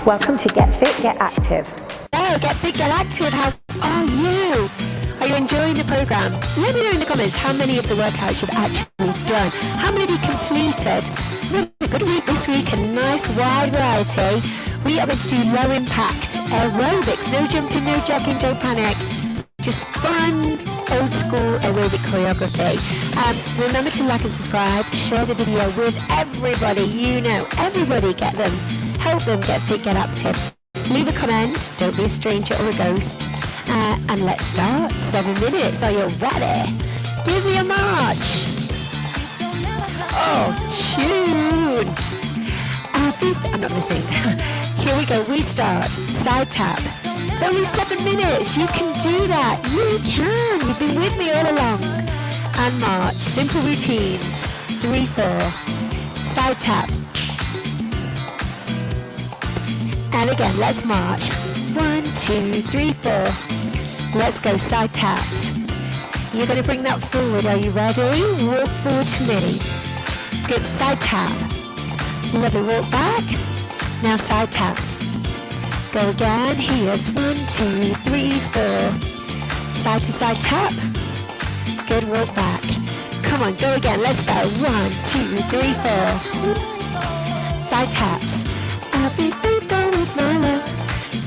Welcome to Get Fit, Get Active. Hello, Get Fit, Get Active. How are you? Are you enjoying the program? Let me know in the comments how many of the workouts you've actually done. How many have you completed? We had a good week this week, a nice wide variety. We are going to do low impact aerobics. No jumping, no jogging, don't panic. Just fun, old school aerobic choreography. Remember to like and subscribe, share the video with everybody you know. Everybody, get them. Help them get fit, get active. Leave a comment, don't be a stranger or a ghost. And let's start. 7 minutes, are you ready? Give me a march. Oh, tune. I'm not going to sing. Here we go, we start. Side tap. It's only 7 minutes. You can do that. You can. You've been with me all along. And march. Simple routines. 3, 4. Side tap. And again, let's march. 1, 2, 3, 4. Let's go, side taps. You're going to bring that forward. Are you ready? Walk forward to me. Good, side tap. Lovely, walk back. Now side tap. Go again. Here's 1, 2, 3, 4. Side to side tap. Good, walk back. Come on, go again. Let's go. 1, 2, 3, 4. Side taps. I'll be faithful with my love.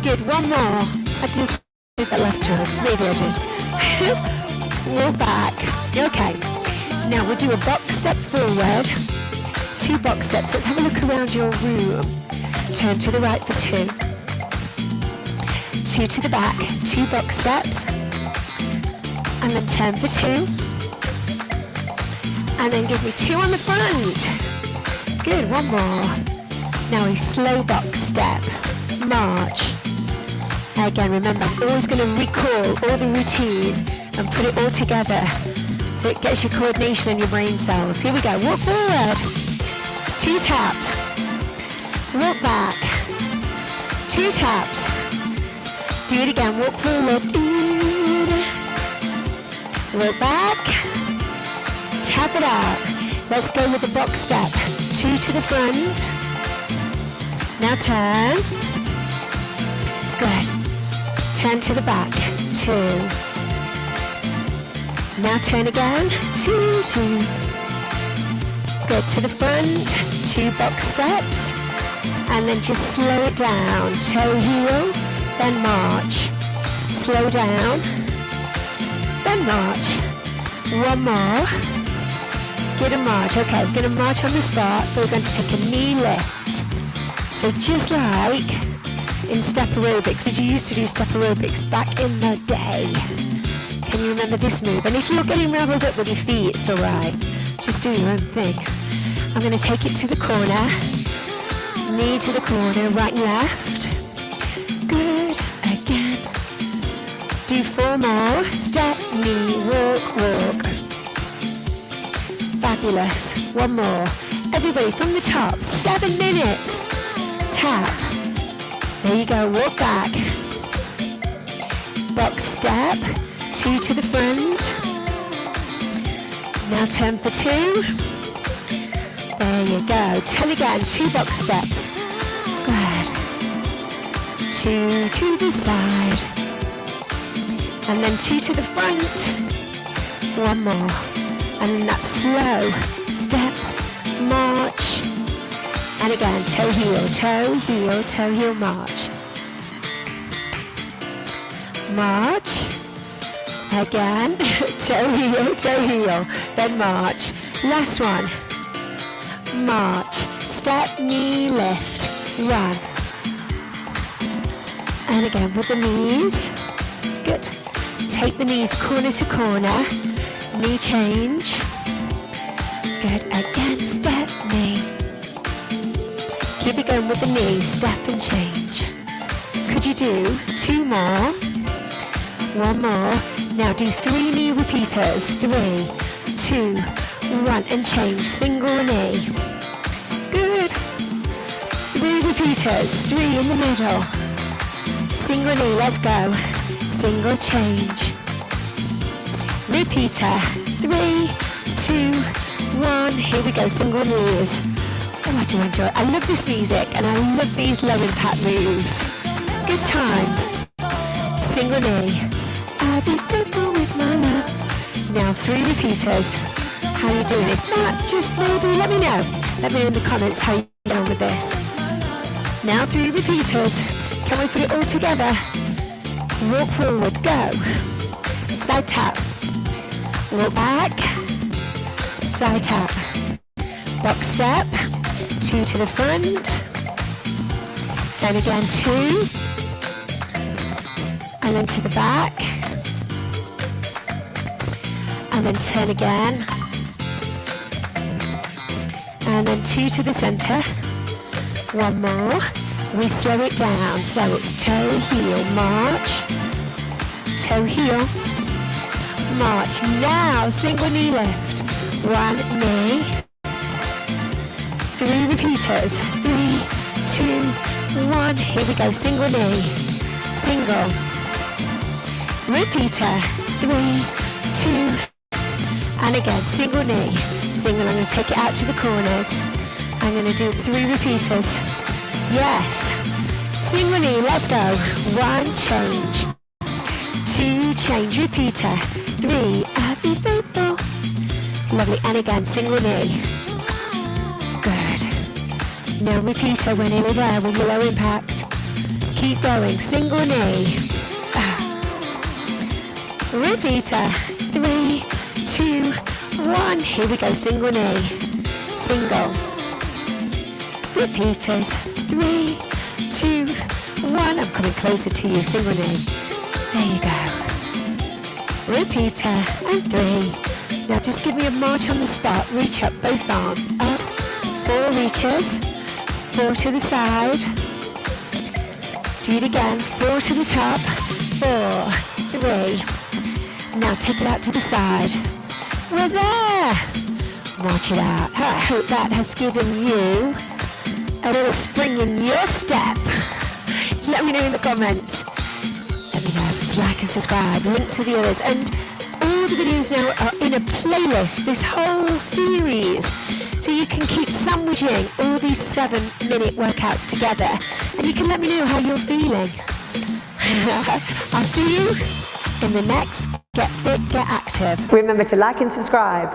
Good, one more. I just did that last time. Maybe I did. Walk back. Okay. Now we'll do a box step forward. 2 box steps. Let's have a look around your room. Turn to the right for 2. 2 to the back. 2 box steps. And then turn for 2. And then give me 2 on the front. Good. One more. Now a slow box step. March. Again, remember, I'm always going to recall all the routine and put it all together so it gets your coordination and your brain cells. Here we go. Walk forward. 2 taps. Walk back. 2 taps. Do it again. Walk forward. Walk back. Tap it out. Let's go with the box step. 2 to the front. Now turn. Good. Turn to the back. 2. Now turn again. 2, 2. Good. To the front. 2 box steps. And then just slow it down. Toe heel. Then march. Slow down. Then march. One more. Get a march. Okay, we're going to march on the spot, but we're going to take a knee lift. So just like in step aerobics, did you used to do step aerobics back in the day? Can you remember this move? And if you're getting raveled up with your feet, it's alright. Just do your own thing. I'm going to take it to the corner. Knee to the corner, right and left. Good. Again. Do 4 more. Step, knee, walk, walk. Fabulous. One more. Everybody from the top. 7 minutes. Tap. There you go. Walk back. Box step. 2 to the front. Now turn for 2. There you go. Tell again. 2 box steps. Good. 2 to the side. And then 2 to the front. One more. And then that slow step. March. And again, toe heel, toe heel, toe heel, march. March. Again, toe heel, then march. Last one. March. Step, knee, lift, run. And again with the knees. Good. Take the knees corner to corner. Knee change. Good. Again, step, knee. Keep it going with the knees, step and change. Could you do 2 more? 1 more. Now do 3 knee repeaters. 3, 2, 1, and change. Single knee. Good. 3 repeaters. 3 in the middle. Single knee, let's go. Single change. Repeater. 3, 2, 1. Here we go, single knees. Oh, I do enjoy it. I love this music and I love these low impact moves. Good times. Single knee. I'll be faithful with my love. Now 3 repeaters. How you doing? Is that just maybe? Let me know. Let me know in the comments how you get on with this. Now 3 repeaters. Can we put it all together? Walk forward, go. Side tap. Walk back. Side tap. Box step. 2 to the front. Down again, 2. And then to the back. And then turn again. And then 2 to the center. 1 more. We slow it down. So it's toe, heel, march. Toe, heel, march. Now, single knee lift. 1 knee. 3 repeaters. 3, 2, 1. Here we go. Single knee. Single. Repeater. 3, 2. And again, single knee. Single. I'm going to take it out to the corners. I'm going to do 3 repeaters. Yes. Single knee. Let's go. 1 change. 2 change. Repeater. 3. Be faithful. Lovely. And again, single knee. Good. Now repeater when nearly there with your low impact. Keep going. Single knee. Repeater. 3, 2, 1. Here we go. Single knee. Single. Repeaters. 3, 2, 1. I'm coming closer to you. Single knee. There you go. Repeater. And 3. Now just give me a march on the spot. Reach up both arms. Up. 4 reaches. 4 to the side. Do it again. 4 to the top. 4, 3. Now take it out to the side. We're there. March it out. I hope that has given you a little spring in your step. Let me know in the comments. Let me know. Just like and subscribe. Link to the others. And all the videos now are in a playlist. This whole series. So you can keep sandwiching all these 7-minute workouts together. And you can let me know how you're feeling. I'll see you in the next Get Fit, Get Active. Remember to like and subscribe.